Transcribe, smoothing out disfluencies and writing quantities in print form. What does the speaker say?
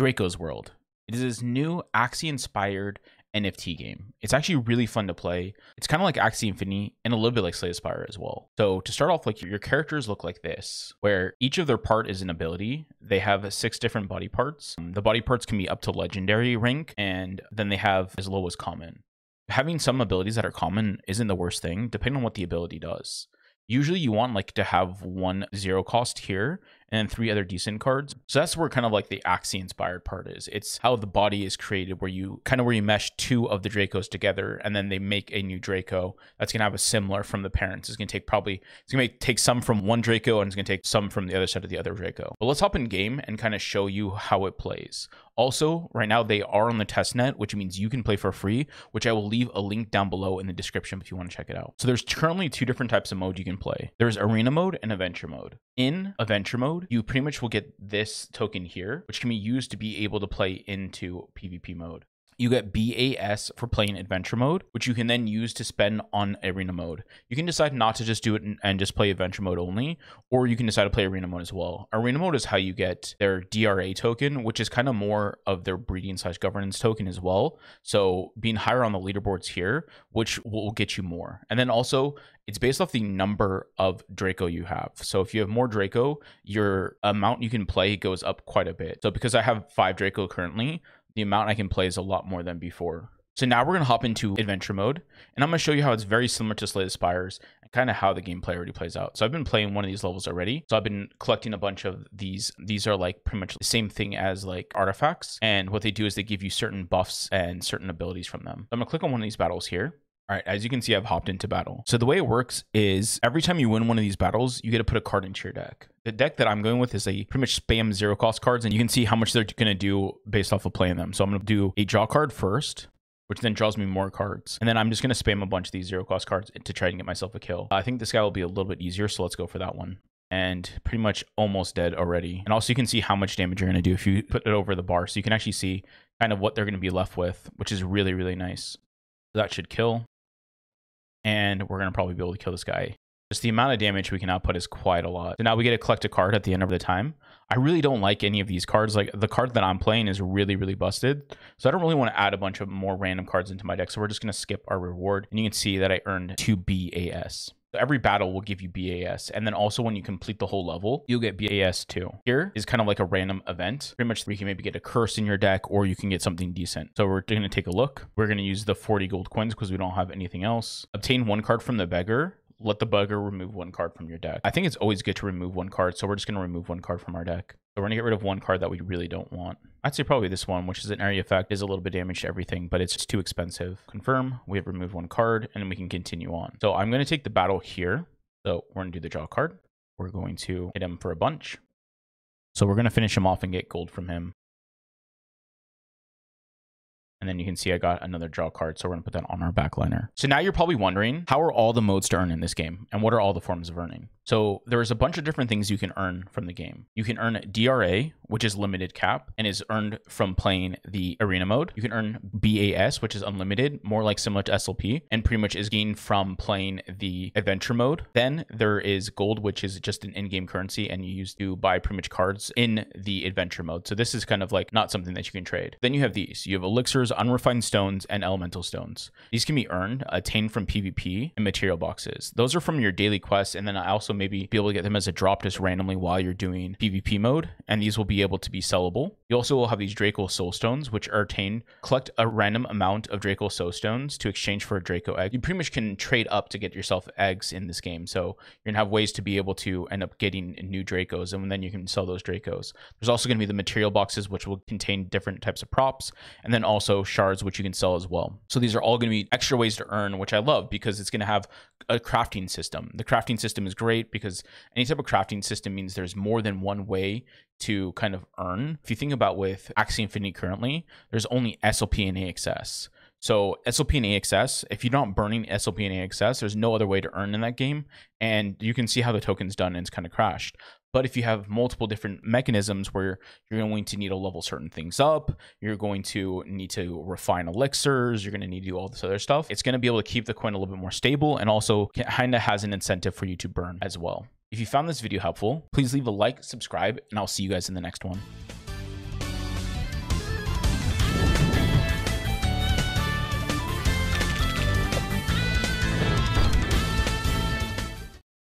Draco's World. It is this new Axie-inspired NFT game. It's actually really fun to play. It's kind of like Axie Infinity and a little bit like Slay the Spire as well. So to start off, like your characters look like this, where each of their part is an ability. They have 6 different body parts. The body parts can be up to legendary rank, and then they have as low as common. Having some abilities that are common isn't the worst thing, depending on what the ability does. Usually you want like to have 1 0 cost here and then 3 other decent cards. So that's where kind of like the Axie inspired part is. It's how the body is created, where you mesh 2 of the Dracos together and then they make a new Draco that's gonna have a similar from the parents. It's gonna take some from one Draco and it's gonna take some from the other side of the other Draco. But let's hop in game and kind of show you how it plays. Also, right now they are on the testnet, which means you can play for free, which I will leave a link down below in the description if you want to check it out. So there's currently 2 different types of mode you can play. There's arena mode and adventure mode. In adventure mode, you pretty much will get this token here, which can be used to be able to play into PvP mode. You get BAS for playing adventure mode, which you can then use to spend on arena mode. You can decide not to just do it and just play adventure mode only, or you can decide to play arena mode as well. Arena mode is how you get their DRA token, which is kind of more of their breeding/governance token as well. So being higher on the leaderboards here, which will get you more. And then also it's based off the number of Draco you have. So if you have more Draco, your amount you can play goes up quite a bit. So because I have 5 Draco currently, the amount I can play is a lot more than before. So now we're going to hop into adventure mode, and I'm going to show you how it's very similar to Slay the Spires and kind of how the gameplay already plays out. So I've been playing one of these levels already. So I've been collecting a bunch of these. These are like pretty much the same thing as like artifacts. And what they do is they give you certain buffs and certain abilities from them. So I'm going to click on one of these battles here. All right, as you can see, I've hopped into battle. So the way it works is every time you win one of these battles, you get to put a card into your deck. The deck that I'm going with is a pretty much spam 0 cost cards, and you can see how much they're going to do based off of playing them. So I'm going to do a draw card first, which then draws me more cards. And then I'm just going to spam a bunch of these 0 cost cards to try and get myself a kill. I think this guy will be a little bit easier, so let's go for that one. And pretty much almost dead already. And also you can see how much damage you're going to do if you put it over the bar. So you can actually see kind of what they're going to be left with, which is really, really nice. So that should kill. And we're going to probably be able to kill this guy. Just the amount of damage we can output is quite a lot. So now we get to collect a card at the end of the time. I really don't like any of these cards. Like the card that I'm playing is really, really busted. So I don't really want to add a bunch of more random cards into my deck. So we're just going to skip our reward. And you can see that I earned 2 BAS. So every battle will give you BAS. And then also when you complete the whole level, you'll get BAS too. Here is kind of like a random event. Pretty much you can maybe get a curse in your deck or you can get something decent. So we're going to take a look. We're going to use the 40 gold coins because we don't have anything else. Obtain 1 card from the beggar. Let the beggar remove 1 card from your deck. I think it's always good to remove 1 card. So we're just going to remove 1 card from our deck. So we're going to get rid of 1 card that we really don't want. I'd say probably this one, which is an area effect, is a little bit damage to everything, but it's too expensive. Confirm. We have removed 1 card and then we can continue on. So I'm going to take the battle here. So we're going to do the draw card. We're going to hit him for a bunch. So we're going to finish him off and get gold from him. And then you can see I got another draw card. So we're going to put that on our backliner. So now you're probably wondering, how are all the modes to earn in this game? And what are all the forms of earning? So there's a bunch of different things you can earn from the game. You can earn DRA, which is limited cap and is earned from playing the arena mode. You can earn BAS, which is unlimited, more like similar to SLP, and pretty much is gained from playing the adventure mode. Then there is gold, which is just an in-game currency and you use to buy pretty much cards in the adventure mode. So this is kind of like not something that you can trade. Then you have these. You have elixirs, unrefined stones, and elemental stones. These can be earned, attained from PvP and material boxes. Those are from your daily quests, and then I also maybe be able to get them as a drop just randomly while you're doing PvP mode, and these will be able to be sellable. You also will have these Draco Soul Stones, which are attained. Collect a random amount of Draco Soul Stones to exchange for a Draco egg. You pretty much can trade up to get yourself eggs in this game, so you're gonna have ways to be able to end up getting new Dracos, and then you can sell those Dracos. There's also gonna be the material boxes, which will contain different types of props, and then also shards, which you can sell as well. So these are all gonna be extra ways to earn, which I love because it's gonna have a crafting system. The crafting system is great because any type of crafting system means there's more than one way to kind of earn. If you think about with Axie Infinity currently, there's only SLP and AXS. So SLP and AXS, if you're not burning SLP and AXS, there's no other way to earn in that game. And you can see how the token's done and it's kind of crashed. But if you have multiple different mechanisms where you're going to need to level certain things up, you're going to need to refine elixirs, you're going to need to do all this other stuff, it's going to be able to keep the coin a little bit more stable and also kind of has an incentive for you to burn as well. If you found this video helpful, please leave a like, subscribe, and I'll see you guys in the next one.